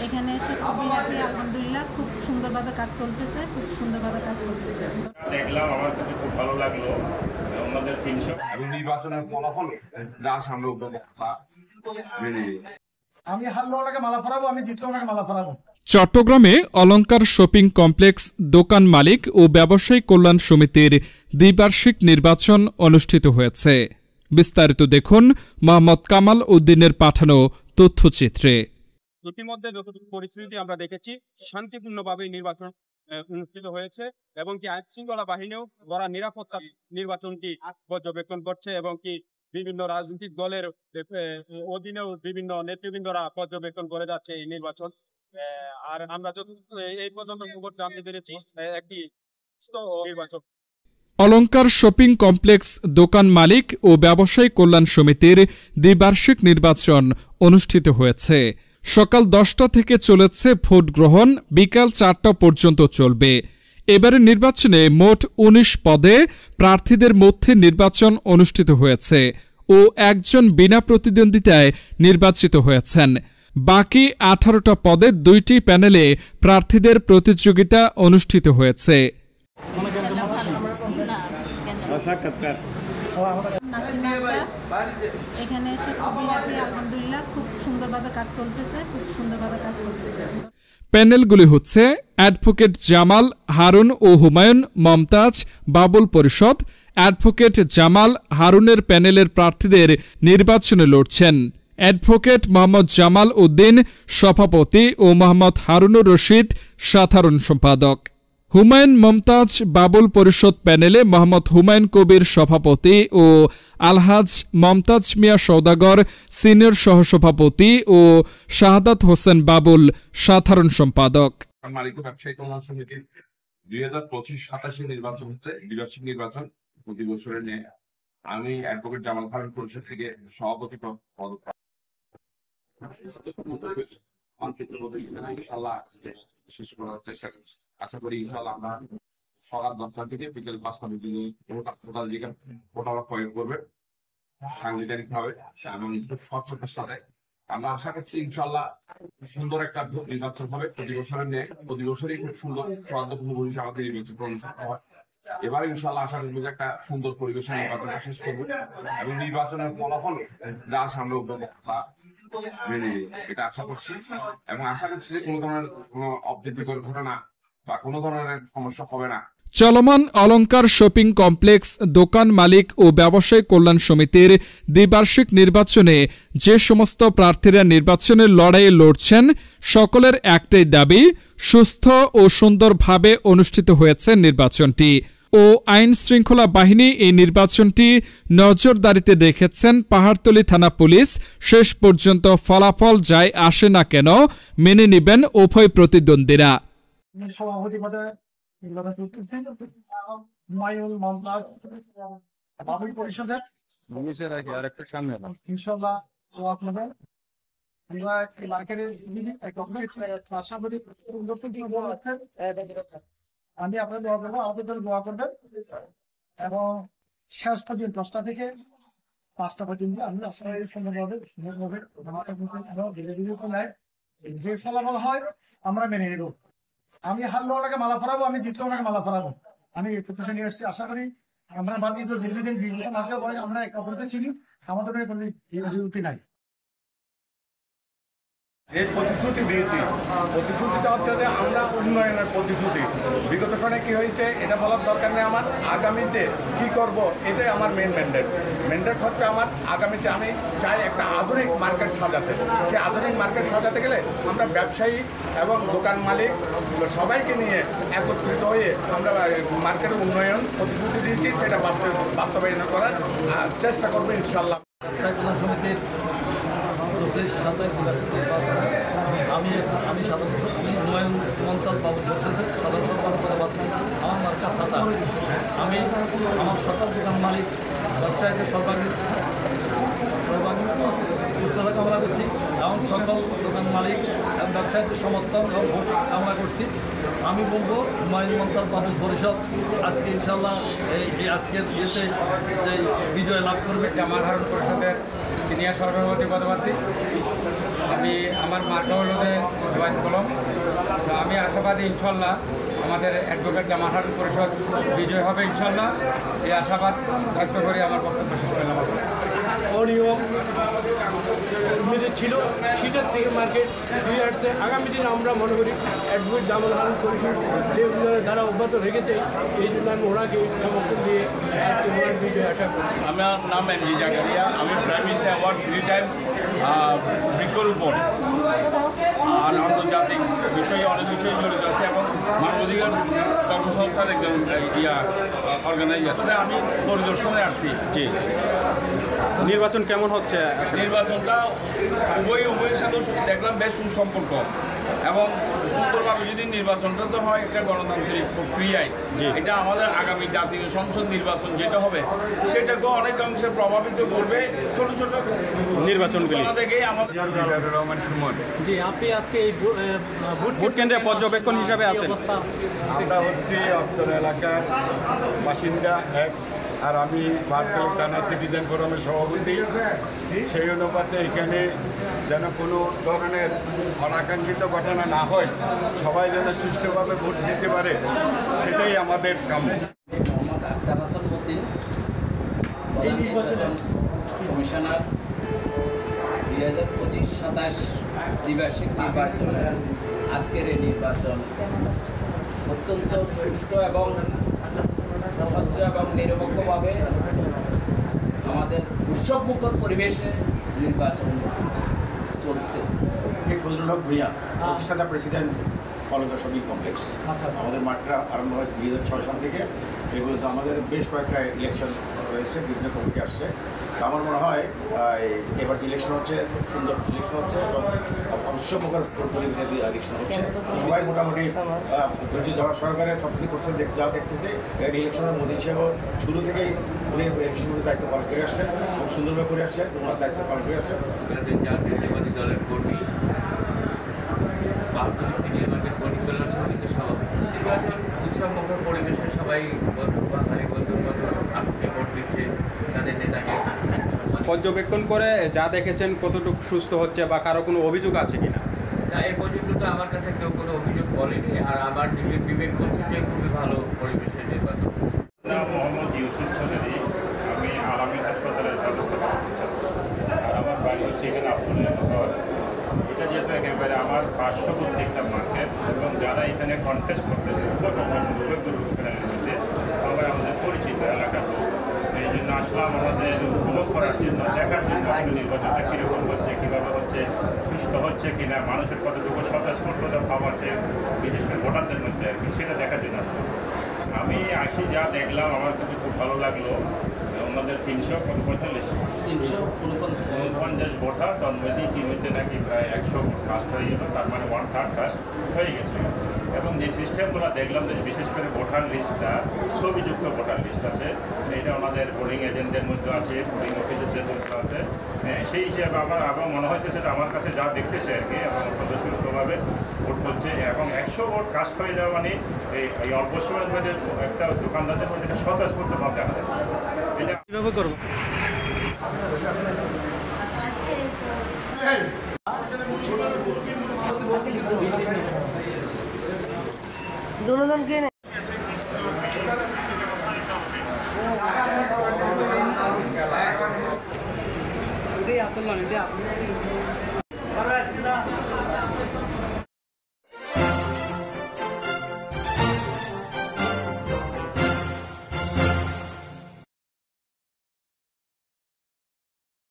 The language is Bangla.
এখানে এসে খুবই হ্যাপি, আলহামদুলিল্লাহ। খুব সুন্দরভাবে কাজ চলতেছে, খুব সুন্দরভাবে কাজ করতেছে। দেখলাম, আমার কাছে খুব ভালো লাগলো। আমাদের 300 এবং নির্বাচনের ফলাফল যা সামনে আমি হারলে ওনাকে মালা পরাবো, আমি জিতলে ওনাকে মালা পরাবো। চট্টগ্রামে অলংকার শপিং কমপ্লেক্স দোকান মালিক ও ব্যবসায়ী কল্যাণ সমিতির দ্বিবার্ষিক নির্বাচন অনুষ্ঠিত হয়েছে। বিস্তারিত দেখুন মোহাম্মদ কামাল উদ্দিনের পাঠানো তথ্যচিত্রে। ইতিমধ্যে যতটুকু পরিস্থিতি আমরা দেখেছি, শান্তিপূর্ণভাবে নির্বাচন অনুষ্ঠিত হয়েছে এবং কি আইন শৃঙ্খলা বাহিনীও বড় নিরাপত্তা নির্বাচনটি পর্যবেক্ষণ করছে এবং কি বিভিন্ন রাজনৈতিক দলের অধীনেও বিভিন্ন নেতৃবৃন্দরা পর্যবেক্ষণ করে যাচ্ছে এই নির্বাচন। আর আমরা যতটুকু এই পর্যন্ত খবর জানতে পেরেছি, একটি নির্বাচন। অলংকার শপিং কমপ্লেক্স দোকান মালিক ও ব্যবসায়ী কল্যাণ সমিতির দ্বিবার্ষিক নির্বাচন অনুষ্ঠিত হয়েছে। সকাল 10টা থেকে চলেছে ভোট গ্রহণ, বিকাল 4টা পর্যন্ত চলবে। এবারের নির্বাচনে মোট 19 পদে প্রার্থীদের মধ্যে নির্বাচন অনুষ্ঠিত হয়েছে ও একজন বিনা প্রতিদ্বন্দ্বিতায় নির্বাচিত হয়েছেন। বাকি 18টা পদে 2টি প্যানেলে প্রার্থীদের প্রতিযোগিতা অনুষ্ঠিত হয়েছে। এখানে এসে খুবই হ্যাপি, আলহামদুলিল্লাহ। খুব সুন্দরভাবে কাজ চলতেছে, খুব সুন্দরভাবে কাজ করতেছে। প্যানেলগুলি হচ্ছে অ্যাডভোকেট জামাল, হারুন ও হুমায়ুন, মমতাজ, বাবুল পরিষদ। অ্যাডভোকেট জামাল, হারুনের প্যানেলের প্রার্থীদের নির্বাচনে লড়ছেন অ্যাডভোকেট মোহাম্মদ জামাল উদ্দিন সভাপতি ও মোহাম্মদ হারুনুর রশিদ সাধারণ সম্পাদক। হুমায়ুন মমতাজ বাবুল পরিষদ প্যানেলে মোহাম্মদ হুমায়ুন কবির সভাপতি ও আলহাজ মমতাজ মিয়া সওদাগর সিনিয়র সহসভাপতি ও শাহাদাত হোসেন বাবুল সাধারণ সম্পাদক। মালিক ব্যবসায়ী কল্যাণ সমিতি 2025-27 নির্বাচন হচ্ছে দ্বিবার্ষিক নির্বাচন প্রতি বছরের নিয়ে। আমি অ্যাডভোকেট জামাল খান পরিষদ থেকে সভাপতি পদ ইনশাল্লাহ শেষ করার চেষ্টা করছি। আশা করি ইনশাল্লাহ আমরা সকাল 10টা থেকে বিকেল 5টা পর্যন্ত ভোটাররা প্রয়োগ করবে সাংবিধানিক ভাবে এবং স্বচ্ছতার সাথে। আমরা আশা করছি ইনশাল্লাহ সুন্দর একটা নির্বাচন হবে। প্রতি বছরের নিয়ে প্রতি বছরই খুব সুন্দর সৌহার্দ্যপূর্ণ আমাদের নির্বাচন অনুষ্ঠিত হয়। এবার ইনশাল্লাহ আশা করবো যে একটা সুন্দর পরিবেশে নির্বাচনটা শেষ করবো এবং নির্বাচনের ফলাফল যা সামনে এটা আশা করছি এবং আশা করছি যে কোনো ধরনের কোনো অপ্রীতিকর ঘটনা বা কোনো ধরনের সমস্যা হবে না। চলমান অলংকার শপিং কমপ্লেক্স দোকান মালিক ও ব্যবসায়ী কল্যাণ সমিতির দ্বিবার্ষিক নির্বাচনে যে সমস্ত প্রার্থীরা নির্বাচনের লড়াইয়ে লড়ছেন সকলের একটাই দাবি, সুস্থ ও সুন্দরভাবে অনুষ্ঠিত হয়েছে নির্বাচনটি ও আইন শৃঙ্খলা বাহিনী এই নির্বাচনটি নজরদারিতে রেখেছেন পাহাড়তলী থানা পুলিশ। শেষ পর্যন্ত ফলাফল যাই আসে না কেন মেনে নেবেন উভয় প্রতিদ্বন্দ্বীরা। সভাপতি পদে নির্বাচন চলতেছে হুমায়ুন মমতাজ বাবুল পরিষদের ইনশাল্লাহ আপনাদের আমরা মার্কেটের আমি আপনাদের দোয়া করবো, আমাদের জন্য দোয়া করবেন এবং শেষ পর্যন্ত 10টা থেকে 5টা পর্যন্ত আমি আসলে সুন্দরভাবে যে ফলাফল হয় আমরা মেনে নেব। আমি হারলে ওনাকে মালা পরাবো, আমি জিতলে ওনাকে মালা পরাবো। আমি প্রত্যাশা নিয়ে আসছি। আশা করি আমরা বাদ দিয়ে দীর্ঘদিন আমরা এক অপরকে চিনি, আমাদের কোনো বিরতি নাই। এই প্রতিশ্রুতি দিয়েছি, প্রতিশ্রুতিটা হচ্ছে যে আমরা উন্নয়নের প্রতিশ্রুতি। বিগত সময়ে কি হয়েছে এটা বলার দরকার নেই আমার। আগামীতে কি করব এটাই আমার মেন ম্যান্ডেট হচ্ছে আমার। আগামীতে আমি চাই একটা আধুনিক মার্কেট সাজাতে। সেই আধুনিক মার্কেট সাজাতে গেলে আমরা ব্যবসায়ী এবং দোকান মালিক সবাইকে নিয়ে একত্রিত হয়ে আমরা মার্কেটের উন্নয়ন প্রতিশ্রুতি দিয়েছি, সেটা বাস্তবায়ন করার চেষ্টা করবো ইনশাল্লাহ। ব্যবসায়ী কল্যাণ সমিতির 27 আমি হুমায়ুন মমতাজ বাবুল পরিষদের সাধারণ সম্পাদক পদে প্রার্থী। আমার মার্কা ছাতা। আমি আমার সকল দোকান মালিক ব্যবসায়ীদের সর্বাঙ্গীন সুস্থতা কামনা করছি এবং সকল দোকান মালিক এবং ব্যবসায়ীদের সমর্থন এবং ভোট কামনা করছি। আমি বলবো হুমায়ুন মমতাজ বাবুল পরিষদ আজকে ইনশাল্লাহ এই আজকের ইয়েতে যে বিজয় লাভ করবে। জামাল হারুন পরিষদের সিনিয়র সহসভাপতি পদপ্রার্থী আমার মার্কা হলো যে ওয়াইন কলম। তো আমি আশাবাদী ইনশাল্লাহ আমাদের অ্যাডভোকেট জামাল হারুন পরিষদ বিজয় হবে ইনশাল্লাহ। এই আশাবাদ ব্যক্ত করে আমার বক্তব্য শেষ করলাম। অনিয়ম ছিল, সেটার থেকে মার্কেট ফিরে আসছে। আগামী দিনে আমরা মনে করি অ্যাডভোকেট জামাল হারুন পরিষদ যে উন্নয়নের দ্বারা অব্যাহত রেখেছে, এই জন্য আমি ওনাকে সমর্থন দিয়ে আজকে ওনার বিজয় আশা করছি। আমার নাম এমজি জাকারিয়া। আমি প্রাইম মিনিস্টার অ্যাওয়ার্ড 3 টাইমস বৃক্ষরোপণ আর আন্তর্জাতিক বিষয়ে অনেক বিষয়ে জড়িত আছে এবং মানবাধিকার কর্মসংস্থার একজন অর্গানাইজার। তবে আমি পরিদর্শনে আসছি। জি, নির্বাচন কেমন হচ্ছে? নির্বাচনটা উভয়ের সাথে দেখলাম বেশ সুসম্পর্ক এবং সুন্দরভাবে যদি নির্বাচনটা তো হয় একটা গণতান্ত্রিক প্রক্রিয়ায়, এটা আমাদের আগামী জাতীয় সংসদ নির্বাচন যেটা হবে সেটাকেও অনেকাংশে প্রভাবিত করবে। ছোট ছোট নির্বাচনগুলি থেকে আমাদের জি, আপনি আজকে এই ভোট কেন্দ্রে পর্যবেক্ষণ হিসাবে আছেন। আমরা হচ্ছে অত্তর এলাকার বাসিন্দা এক, আর আমি বারকাল থানা সিটিজেন ফোরামের সভাপতি। সেই অনুপাতে এখানে যেন কোনো ধরনের অনাকাঙ্ক্ষিত ঘটনা না হয়, সবাই যেন সুষ্ঠুভাবে ভোট দিতে পারে, সেটাই আমাদের কাম্য। মোহাম্মদ আক্তার হাসান মতিন, প্রধান নির্বাচন কমিশনার। 2025-27 দ্বিবার্ষিক নির্বাচনে আজকের এই নির্বাচন অত্যন্ত সুষ্ঠু এবং স্বচ্ছ এবং নিরপেক্ষভাবে আমাদের উৎসবমুখর পরিবেশে নির্বাচন চলছে। ফজলুল হক ভূঁইয়া, প্রতিষ্ঠাতা প্রেসিডেন্ট কলকাতা শপিং কমপ্লেক্স। আমাদের মাঠটা আরম্ভ হয় 2006 সাল থেকে। এগুলো তো আমাদের বেশ কয়েকটা ইলেকশন রয়েছে, বিভিন্ন কমিটি আসছে। তো আমার মনে হয় এবার ইলেকশন হচ্ছে, খুব সুন্দর ইলেকশন হচ্ছে এবং উৎসবমুখর পরিবেশে ইলেকশন হচ্ছে। সবাই মোটামুটি ধৈর্য ধরা সহকারে সব কিছু করছে, যা দেখতেছি। এর ইলেকশনের মোদী হিসেবেও শুরু থেকেই উনি ইলেকশনের দায়িত্ব পালন করে আসছেন, খুব সুন্দরভাবে করে আসছেন, ওনার দায়িত্ব পালন করে আসছেন। জাতীয়তাবাদী দলের কর্মী, 72 সিনিয়র মার্কেট কর্মী কল্যাণ সমিতি সহ নির্বাচন উৎসবমুখর পরিবেশে সবাই আপনি ভোট দিচ্ছে তাদের নেতাকে। পর্যবেক্ষণ করে যা দেখেছেন কতটুকু সুস্থ হচ্ছে বা কারো কোনো অভিযোগ আছে কিনা? না, এই পর্যন্ত তো আমার কাছে কেউ কোনো অভিযোগ বলেনি। আর আমার বিবেক বলছে যে খুবই ভালো পরিবেশের নির্বাচন। মোহাম্মদ ইউসুফ চৌধুরী, আমি আলামিন হাসপাতালের ব্যবস্থাপনা। আর আমার বাড়ি হচ্ছে এখানে আপনার এটা যেহেতু একেবারে আমার পার্শ্ববর্তী একটা মার্কেট এবং যারা এখানে কন্টেস্ট করতেছে মধ্যে সবাই আমাদের পরিচিত এলাকার লোক। এই জন্য আসলাম আমাদের উপভোগ করার জন্য, দেখার জন্য নির্বাচনটা কীরকম হচ্ছে, কীভাবে হচ্ছে, সুস্থ হচ্ছে কিনা, মানুষের কতটুকু স্বতঃস্ফূর্ততা ভাব আছে, বিশেষ করে ভোটারদের মধ্যে আর কি, সেটা দেখার জন্য আসলাম। আমি আসি যা দেখলাম আমার কাছে খুব ভালো লাগলো। ওনাদের 349 ভোটার, তার মধ্যে ইতিমধ্যে নাকি প্রায় 100 ভোট কাস্ট হয়ে গেল, তার মানে 1/3 কাস্ট হয়ে গেছে। এবং যে সিস্টেমগুলো দেখলাম যে বিশেষ করে ভোটার লিস্টটা ছবিযুক্ত ভোটার লিস্ট আছে, সেইটা ওনাদের পোলিং এজেন্টদের মধ্যে আছে, পোলিং অফিসারদের মধ্যে আছে। সেই হিসেবে আমার আবার মনে হচ্ছে যে আমার কাছে যা দেখতেছে আর কি, এবং অত্যন্ত সুষ্ঠুভাবে ভোট করছে। এবং 100 ভোট কাস্ট হয়ে যাওয়া মানে এই অল্প সময়ের মধ্যে একটা দোকানদারদের মধ্যে একটা স্বতঃস্ফূর্ত ভাব দেখা যাচ্ছে। এটা কীভাবে করবো? দুজনকে আসল